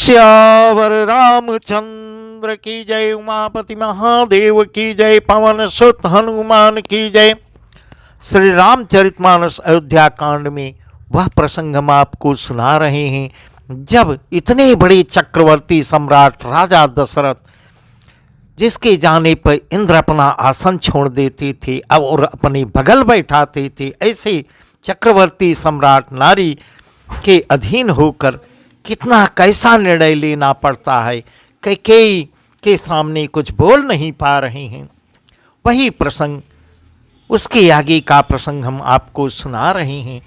सियावर रामचंद्र की जय। उमापति महादेव की जय। पवन सुत हनुमान की जय। श्री रामचरितमानस अयोध्या कांड में वह प्रसंग हम आपको सुना रहे हैं जब इतने बड़े चक्रवर्ती सम्राट राजा दशरथ, जिसके जाने पर इंद्र अपना आसन छोड़ देते थे और अपने बगल बैठाते थे, ऐसे चक्रवर्ती सम्राट नारी के अधीन होकर कितना कैसा निर्णय लेना पड़ता है। कैकेयी के सामने कुछ बोल नहीं पा रहे हैं। वही प्रसंग, उसके आगे का प्रसंग हम आपको सुना रहे हैं।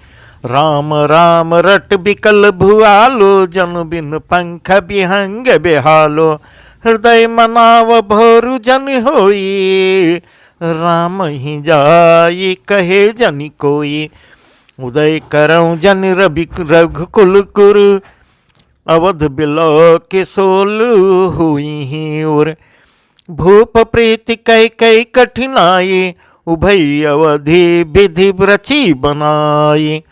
राम राम रट बिकल भुआलो, जन बिन पंख बिहंग बेहालो। हृदय मनाव भोरु जन होई, राम ही जाई कहे जन कोई। उदय करऊं जन रघुकुल कुरु, अवध बिलो के सोल हुई और। भूप प्रीति कै कै कठिनाई, उभय अवधि विधि रची बनाई।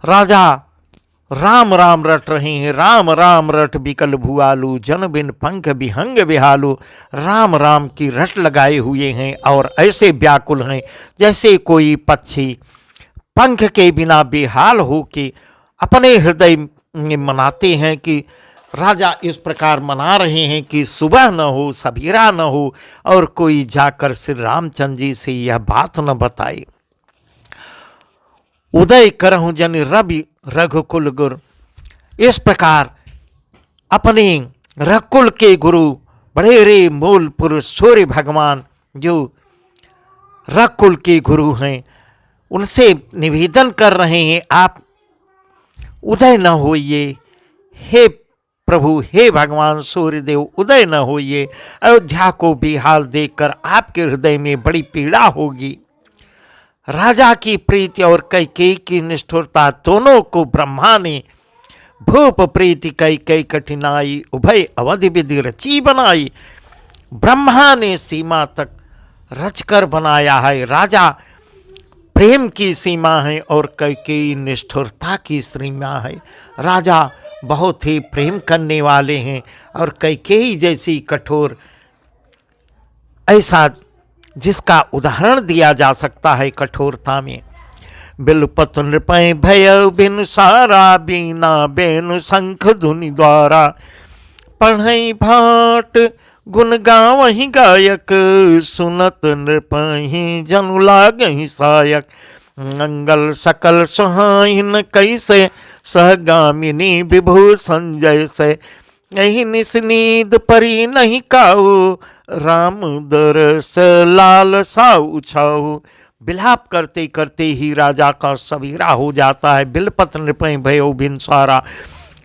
राजा राम राम रट रहे हैं। राम राम रट बिकल भुआलू, जन बिन पंख बिहंग बिहालू। राम राम की रट लगाए हुए हैं और ऐसे व्याकुल हैं जैसे कोई पक्षी पंख के बिना बेहाल हो के अपने हृदय में मनाते हैं कि राजा इस प्रकार मना रहे हैं कि सुबह न हो, सवेरा न हो और कोई जाकर श्री रामचंद्र जी से यह बात न बताए। उदय करहूं जन रवि रघुकुल गुरु, इस प्रकार अपने रघुकुल के गुरु बड़े रे मूल पुरुष सूर्य भगवान जो रघुकुल के गुरु हैं, उनसे निवेदन कर रहे हैं, आप उदय न होइए। हे प्रभु, हे भगवान सूर्यदेव, उदय न होइए। अयोध्या को बेहाल देखकर आपके हृदय में बड़ी पीड़ा होगी। राजा की प्रीति और कैकेयी की निष्ठुरता दोनों को ब्रह्मा ने भूप प्रीति कै कै कठिनाई, उभय अवधि विधि रची बनाई। ब्रह्मा ने सीमा तक रचकर बनाया है। राजा प्रेम की सीमा है और कैकेयी निष्ठुरता की सीमा है। राजा बहुत ही प्रेम करने वाले हैं और कैकेयी जैसी कठोर, ऐसा जिसका उदाहरण दिया जा सकता है कठोरता में। बिलपत नृपय भय बिन सारा, बीना बेन शंख धुनि द्वारा। पढ़ई भाट गुण गावहि गायक, सुनत नृपहि जनु लागहि सायक। मंगल सकल सुहाइन कैसे, सहगामिनी विभूषण जैसे। यही निस्नीद परी नहीं काऊ, राम दरस लाल साऊ छाऊ। बिलाप करते करते ही राजा का सवेरा हो जाता है। बिलपत नृपय भयो बिन सारा,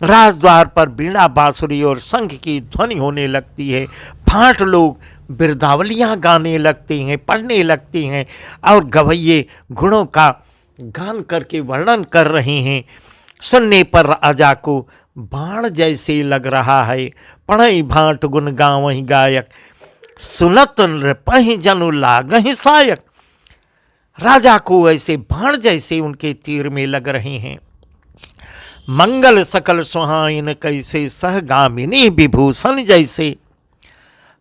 राजद्वार पर बीणा बांसुरी और शंख की ध्वनि होने लगती है। भाट लोग बिरदावलियाँ गाने लगते हैं, पढ़ने लगते हैं और गवैये गुणों का गान करके वर्णन कर रहे हैं। सुनने पर राजा को बाण जैसे लग रहा है। पढ़ई भाट गुण गावहि गायक, सुनत नृपहि जनु लागहि सायक। राजा को ऐसे बाण जैसे उनके तीर में लग रहे हैं। मंगल सकल सुहाइन कैसे, सहगामिनी विभूषण जैसे।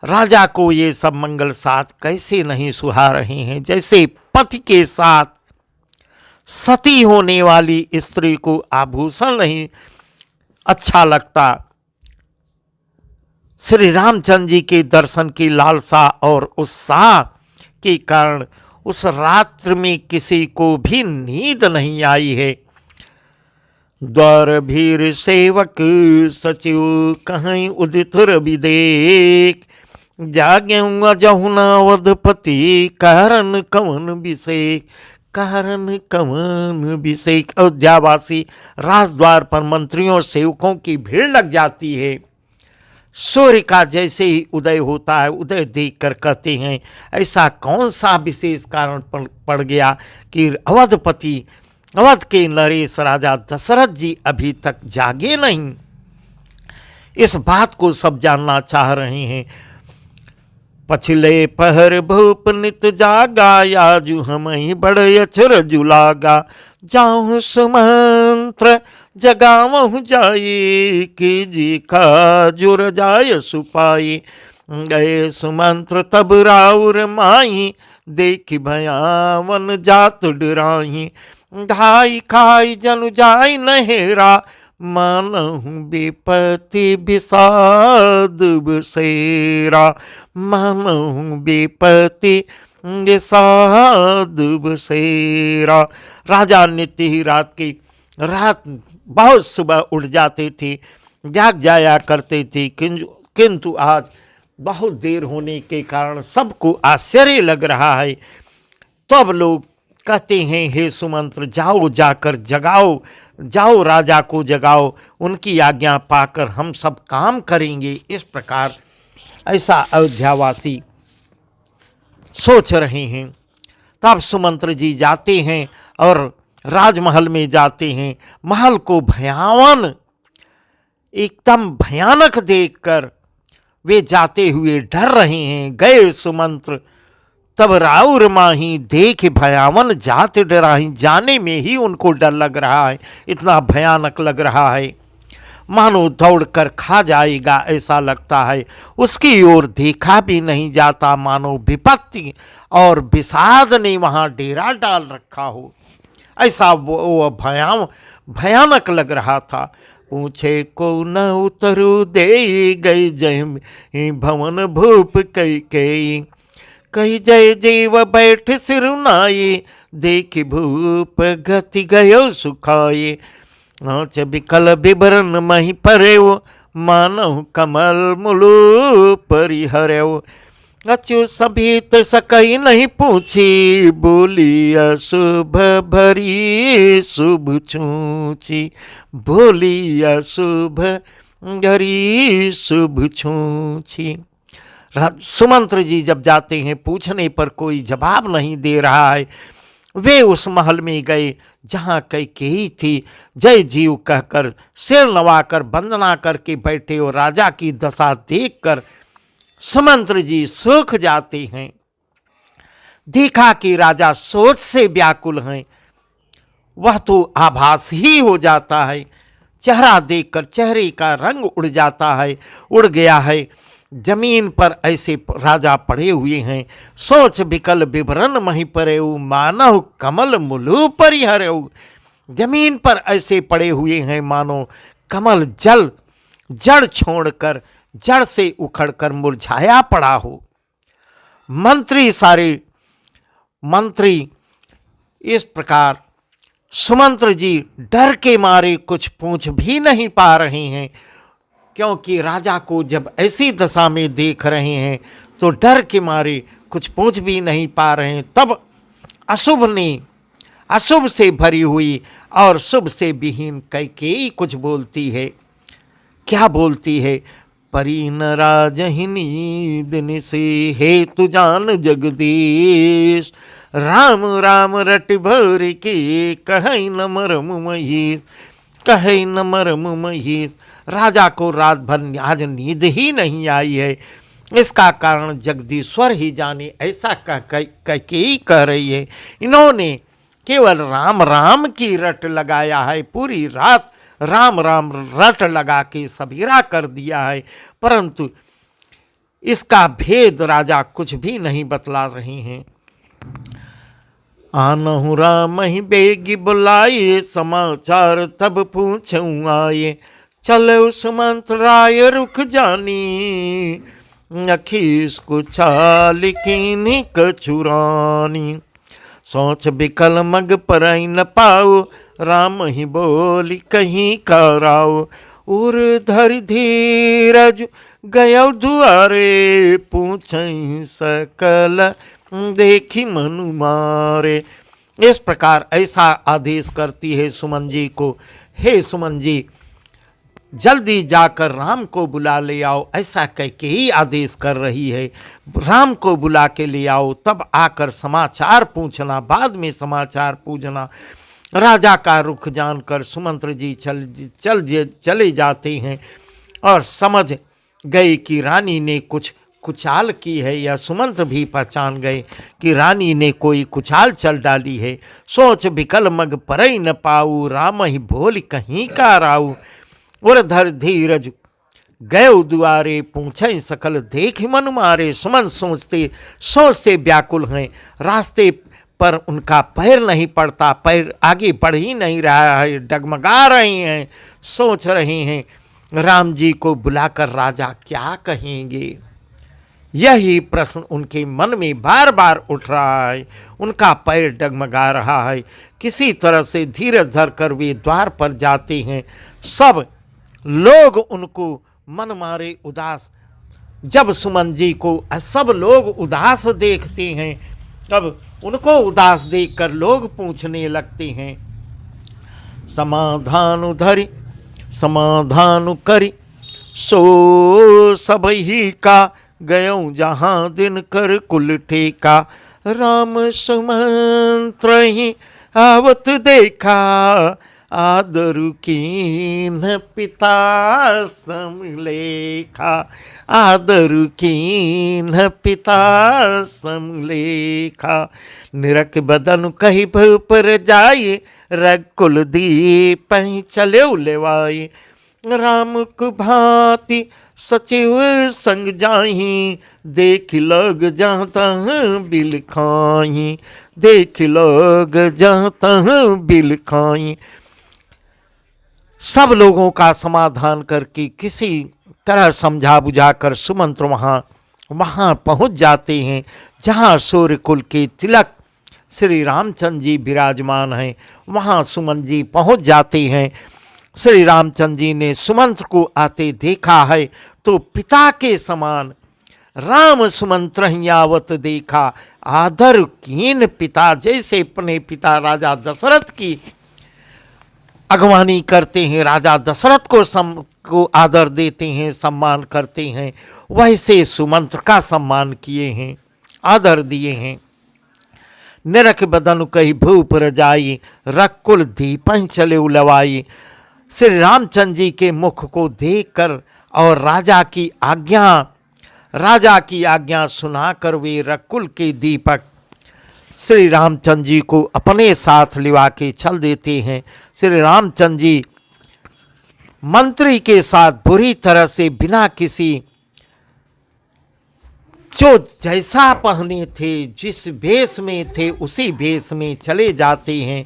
राजा को ये सब मंगल साथ कैसे नहीं सुहा रहे हैं, जैसे पति के साथ सती होने वाली स्त्री को आभूषण नहीं अच्छा लगता। श्री रामचंद्र जी के दर्शन की लालसा और उत्साह के कारण उस रात्र में किसी को भी नींद नहीं आई है। द्वार भीर सेवक सचिव कहीं उदित रवि देख, जाग्यू जहुना वधपति कारण कवन विषेक। कारण कवन विषेक। अयोध्यावासी राजद्वार पर मंत्रियों सेवकों की भीड़ लग जाती है। सूर्य का जैसे ही उदय होता है, उदय देखकर कहते हैं ऐसा कौन सा विशेष कारण पड़ गया कि अवधपति, अवध के नरेश राजा दशरथ जी अभी तक जागे नहीं। इस बात को सब जानना चाह रहे हैं। पछले पहर भूप नित जागा, याजु हमहि बड़ अचरज लागा। जाहु सुमंत्र जगावहु जाए, कीजिए खाजुर जाय सुपाई। गए सुमंत्र तब राउर माही, देखी भयावन जात डराही। धाई खाई जनु जाय नहेरा, मानहु विपति विषाद बसेरा। मानहु विपति विषाद बसेरा। राजा नित्य ही रात बहुत सुबह उठ जाते थे, जाग जाया करते थे, किंतु आज बहुत देर होने के कारण सबको आश्चर्य लग रहा है। तब लोग कहते हैं, हे सुमंत्र, जाओ जाकर जगाओ, जाओ राजा को जगाओ, उनकी आज्ञा पाकर हम सब काम करेंगे। इस प्रकार ऐसा अयोध्यावासी सोच रहे हैं। तब सुमंत्र जी जाते हैं और राजमहल में जाते हैं। महल को भयावन, एकदम भयानक देखकर वे जाते हुए डर रहे हैं। गए सुमंत्र तब राउर माही, देख भयावन जात डराही। जाने में ही उनको डर लग रहा है, इतना भयानक लग रहा है, मानो दौड़कर खा जाएगा ऐसा लगता है। उसकी ओर देखा भी नहीं जाता, मानो विपत्ति और विषाद ने वहाँ डेरा डाल रखा हो, ऐसा वो भयानक लग रहा था। पूछे को न उतरू दे, गई जय भवन भूप कई कई। कही जय जीव बैठ सिरुनाई, देखी भूप गति गयो सुखाई। आँच बिकल बिबरन मही परेव, मानहु कमल मुलु परिहरेव। अचु सभीत सकई नहीं पूछी, बोली अशुभ भरी शुभ छूची। बोली अशुभ भरी शुभ छूची। सुमंत्र जी जब जाते हैं, पूछने पर कोई जवाब नहीं दे रहा है। वे उस महल में गए जहाँ कैकेयी थी। जय जीव कहकर सिर नवाकर वंदना करके बैठे और राजा की दशा देखकर सुमंत्र जी सूख जाते हैं। देखा कि राजा सोच से व्याकुल हैं, वह तो आभास ही हो जाता है। चेहरा देखकर चेहरे का रंग उड़ जाता है, उड़ गया है। जमीन पर ऐसे राजा पड़े हुए हैं। सोच बिकल विवरण मही परेऊ, मानव कमल मुलु परिहरेऊ। जमीन पर ऐसे पड़े हुए हैं मानो कमल जड़ छोड़कर, जड़ से उखड़कर मुरझाया पड़ा हो। मंत्री इस प्रकार सुमंत्र जी डर के मारे कुछ पूछ भी नहीं पा रहे हैं, क्योंकि राजा को जब ऐसी दशा में देख रहे हैं तो डर के मारे कुछ पूछ भी नहीं पा रहे हैं। तब अशुभ से भरी हुई और शुभ से विहीन कैकेयी कुछ बोलती है। क्या बोलती है? परीन राजहिनी दिन से हेतु जान जगदीश, राम राम रट भर के कहीं न मरम महेश, कहीं न मरम महेश। राजा को रात भर आज नींद ही नहीं आई है। इसका कारण जगदीश्वर ही जाने, ऐसा कैकेयी कह रही है। इन्होंने केवल राम राम की रट लगाया है, पूरी रात राम राम रट लगा के सबेरा कर दिया है, परंतु इसका भेद राजा कुछ भी नहीं बतला रहे हैं। आनहु राम ही बेगी बुलाए, समाचार तब पूछूं आए। चलो सुमंत्र राय रुख जानी, अखीस को चाल कीनी कचुरानी। सोच बिकल मग परई न पाओ, राम ही बोली कहीं कराओ। उर धर धीरज गयो दुआरे, पूछई सकल देखी मनु मारे। इस प्रकार ऐसा आदेश करती है सुमन जी को, हे सुमन जी जल्दी जाकर राम को बुला ले आओ, ऐसा कह के ही आदेश कर रही है। राम को बुला के ले आओ, तब आकर समाचार पूछना, बाद में समाचार पूछना। राजा का रुख जानकर सुमंत्र जी चले जाते हैं और समझ गए कि रानी ने कुछ कुचाल की है। यह सुमंत्र भी पहचान गए कि रानी ने कोई कुचाल चल डाली है। सोच विकल मग परई न पाऊ, राम ही भोल कहीं का राऊ। और धर धीरज गए दुआरे, पूछे सकल देख मन मारे। सुमन सोचते सोचते व्याकुल हैं, रास्ते पर उनका पैर नहीं पड़ता, पैर आगे बढ़ ही नहीं रहा है, डगमगा रहे हैं, सोच रहे हैं राम जी को बुलाकर राजा क्या कहेंगे। यही प्रश्न उनके मन में बार बार उठ रहा है। उनका पैर डगमगा रहा है। किसी तरह से धीरज धरकर वे द्वार पर जाते हैं। सब लोग उनको मन मारे उदास, जब सुमन जी को सब लोग उदास देखते हैं, तब उनको उदास देखकर लोग पूछने लगते हैं, समाधान धरि समाधान करी, सो सब ही का गयों जहाँ दिन कर कुल ठेका। राम सुमंत्र ही आवत देखा, आदर कीन पिता समलेखा। आदर कीन पिता समलेखा। निरख बदन कही पर जाए, रघुकुल दीप चले लेवाए। राम को भांति सचिव संग जाही, देख लग जाता बिल खाई। देख लग जाता बिल खाई। सब लोगों का समाधान करके किसी तरह समझा बुझाकर सुमंत्र वहाँ पहुँच जाते हैं, जहाँ सूर्यकुल के तिलक श्री रामचंद्र जी विराजमान हैं। वहाँ सुमन जी पहुँच जाते हैं। श्री रामचंद्र जी ने सुमंत्र को आते देखा है तो पिता के समान राम सुमंत्र आवत देखा, आदर कीन पिता। जैसे अपने पिता राजा दशरथ की अगवानी करते हैं, राजा दशरथ को आदर देते हैं, सम्मान करते हैं, वैसे सुमंत्र का सम्मान किए हैं, आदर दिए हैं। निरख बदन कही भूप रजाई, रघुकुल दीपं चले उलवाई। श्री रामचंद्र जी के मुख को देखकर और राजा की आज्ञा सुनाकर वे रघुकुल के दीपक श्री रामचंद्र जी को अपने साथ लिवा के चल देते हैं। श्री रामचंद्र जी मंत्री के साथ बुरी तरह से बिना किसी, जो जैसा पहने थे, जिस भेष में थे उसी भेष में चले जाते हैं।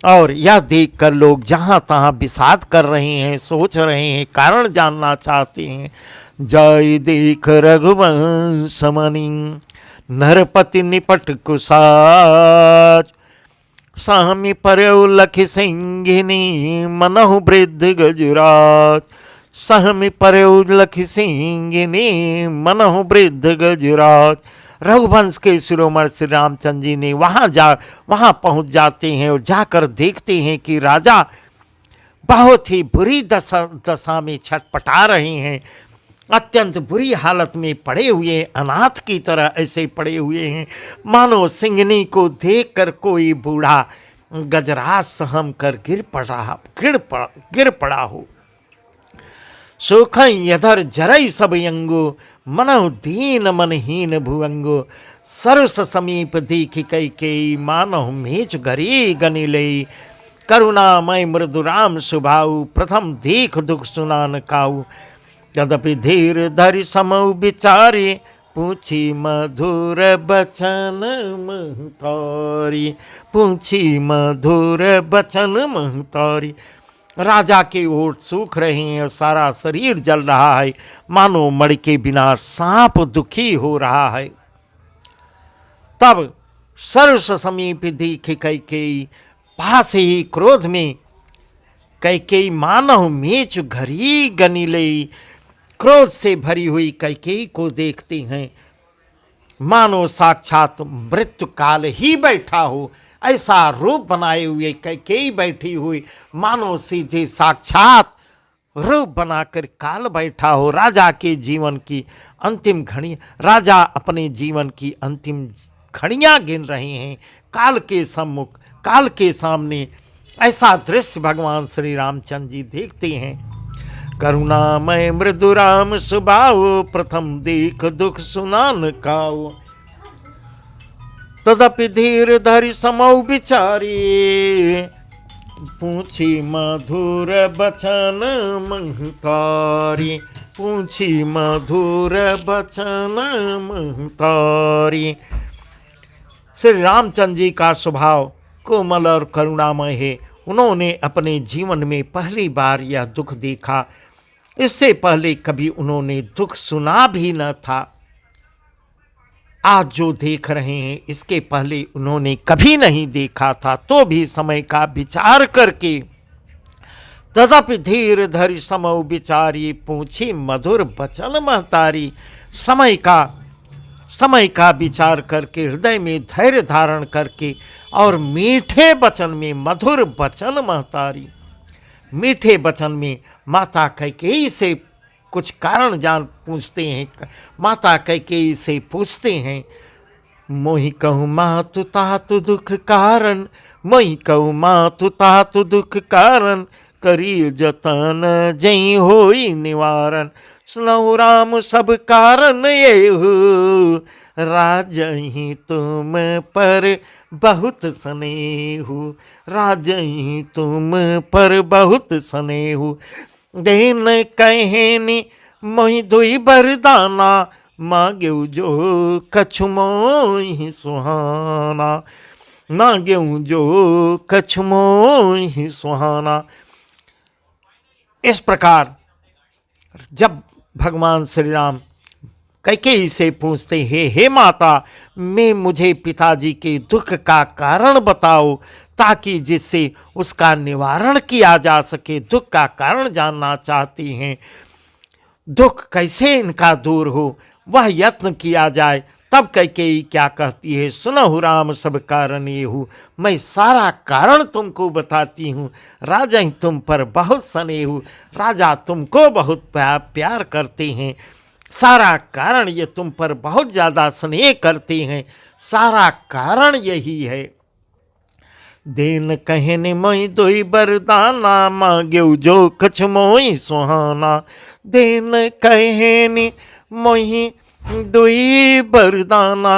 और यह देखकर लोग जहाँ तहाँ विषाद कर रहे हैं, सोच रहे हैं, कारण जानना चाहते हैं। जय देख रघुवंश मनि, नरपति निपट कुसाज। सामी परयउ लखि सिंहिनी, मनहु वृद्ध गजराज। सहमि परयउ लखि सिंहिनी, मनहु वृद्ध गजराज। रघुवंश के शिरोमणि श्री रामचंद्र जी ने वहाँ पहुँच जाते हैं और जाकर देखते हैं कि राजा बहुत ही बुरी दशा में छटपटा रहे हैं, अत्यंत बुरी हालत में पड़े हुए, अनाथ की तरह ऐसे पड़े हुए हैं, मानो सिंहनी को देखकर कोई बूढ़ा गजराज सहम कर गिर पड़ा हो। सुखं यधर जरई सब यंगो, मनहु दीन मनहीन भुवंगो। सरस समीप दीखि कैकेयी, मानहु मेच घरी गनि लेई। करुणामय मृदु राम सुभाऊ, प्रथम देख दुख सुनान काऊ। तदपि धीर धरि समौ विचारी, पूछी मधुर बचन महतारी। पूछी मधुर बचन महतारी। राजा के ओठ सूख रहे हैं और सारा शरीर जल रहा है, मानो मणि के बिना सांप दुखी हो रहा है। तब सरस समीप दीखि कैकेयी, पास ही क्रोध में कैकेयी, मानहु मेच घरी गनि लेई। क्रोध से भरी हुई कैकेयी को देखते हैं, मानो साक्षात मृत्यु काल ही बैठा हो, ऐसा रूप बनाए हुए कैकेयी बैठी हुई, मानो सीधे साक्षात रूप बनाकर काल बैठा हो। राजा के जीवन की अंतिम घड़ी, राजा अपने जीवन की अंतिम घड़ियां गिन रहे हैं काल के सम्मुख, काल के सामने। ऐसा दृश्य भगवान श्री रामचंद्र जी देखते हैं। करुणामय मृदुराम सुभाव, प्रथम देख दुख सुनान काओ। तदपि धीर धरि समौ विचारी, पूछी मधुर बचन महतारी। पूछी मधुर बचन महतारी। श्री रामचंद्र जी का स्वभाव कोमल और करुणामय है। उन्होंने अपने जीवन में पहली बार यह दुख देखा। इससे पहले कभी उन्होंने दुख सुना भी न था। आज जो देख रहे हैं इसके पहले उन्होंने कभी नहीं देखा था। तो भी समय का विचार करके तदपि धीर धरि समौ विचारी, पूछी मधुर बचन महतारी। समय का विचार करके, हृदय में धैर्य धारण करके और मीठे वचन में, मधुर वचन महतारी, मीठे वचन में माता कैकेयी से कुछ कारण जान पूछते हैं। माता कैकेयी से पूछते हैं, मोहि कहूँ मातु तातु दुख कारण, मोहि कहूँ मातु तातु दुख कारण, करी जतन जई होई निवारण। सुनहु राम सब कारण येहु, राजहि तुम पर बहुत स्नेहु, राजहि तुम पर बहुत स्नेहु। देन कहनी मोहि दुई बरदाना, मांगेउ जो कछु मोहि सुहाना, मांगेउ जो कछु मोहि सुहाना। इस प्रकार जब भगवान श्री राम कैकेयी से पूछते हैं, हे माता, मुझे पिताजी के दुख का कारण बताओ, ताकि जिससे उसका निवारण किया जा सके। दुख का कारण जानना चाहती हैं, दुख कैसे इनका दूर हो, वह यत्न किया जाए। तब कैकेयी क्या कहती है, सुनहु राम सब कारण येहु, मैं सारा कारण तुमको बताती हूँ। राजा ही तुम पर बहुत स्नेहु, राजा तुमको बहुत प्यार करते हैं। सारा कारण ये तुम पर बहुत ज़्यादा स्नेह करते हैं। सारा कारण यही है। देन कहने मोहि दोई बरदाना, मांगेउ जो कछु मोहि सुहाना। देन कहने मोहि दोई बरदाना,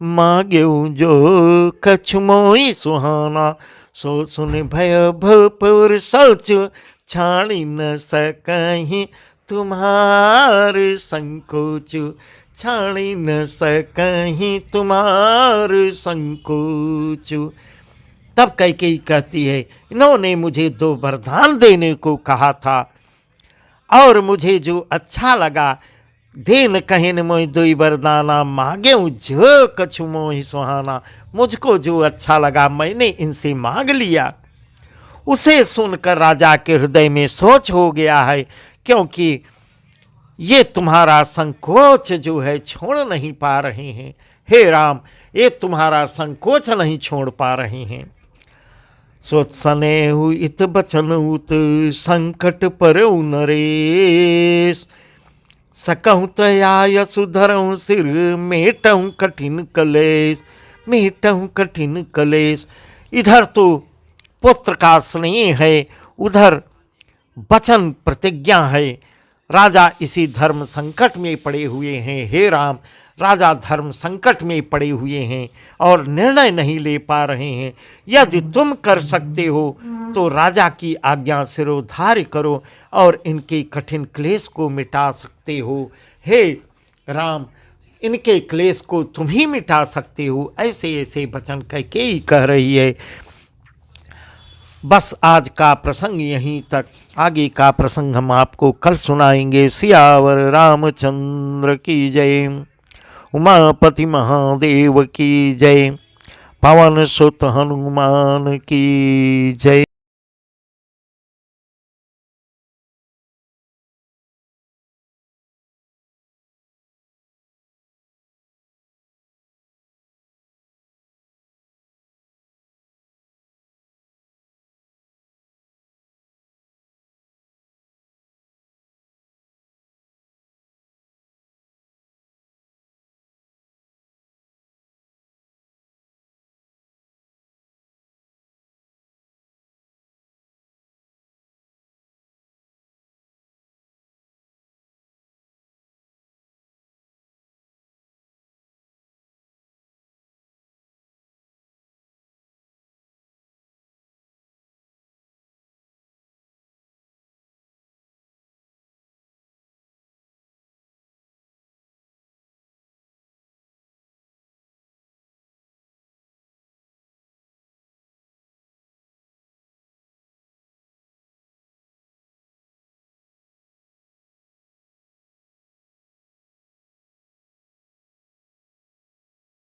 मांगेउ जो कछु मोहि सुहाना। सो सुन भय भपुर सोचु, छाड़ी न सकहीं तुम्हार संकोचु, छाड़ी न सकहीं तुम्हार संकोचु। तब कैकेयी कहती है, इन्होंने मुझे 2 वरदान देने को कहा था और मुझे जो अच्छा लगा, देन कहन मोहि दुई वरदाना, मांगेउ जो कछु मोहि सुहाना। मुझको जो अच्छा लगा मैंने इनसे मांग लिया। उसे सुनकर राजा के हृदय में सोच हो गया है, क्योंकि ये तुम्हारा संकोच जो है छोड़ नहीं पा रहे हैं। हे राम, ये तुम्हारा संकोच नहीं छोड़ पा रहे हैं। सोच स्नेहु इत बचन उत, संकट परउ नरेश। सकहु तया सुधरहु सिर, मेटहु कठिन कलेश, मेटहु कठिन कलेश। इधर तो पुत्र का स्नेह है, उधर वचन प्रतिज्ञा है। राजा इसी धर्म संकट में पड़े हुए हैं। हे राम, राजा धर्म संकट में पड़े हुए हैं और निर्णय नहीं ले पा रहे हैं। यदि तुम कर सकते हो तो राजा की आज्ञा सिरोधार्य करो और इनके कठिन क्लेश को मिटा सकते हो। हे राम, इनके क्लेश को तुम ही मिटा सकते हो। ऐसे ऐसे वचन कैकेयी कह रही है। बस आज का प्रसंग यहीं तक। आगे का प्रसंग हम आपको कल सुनाएंगे। सियावर रामचंद्र की जय। उमापति महादेव की जय। पवन सुत हनुमान की जय।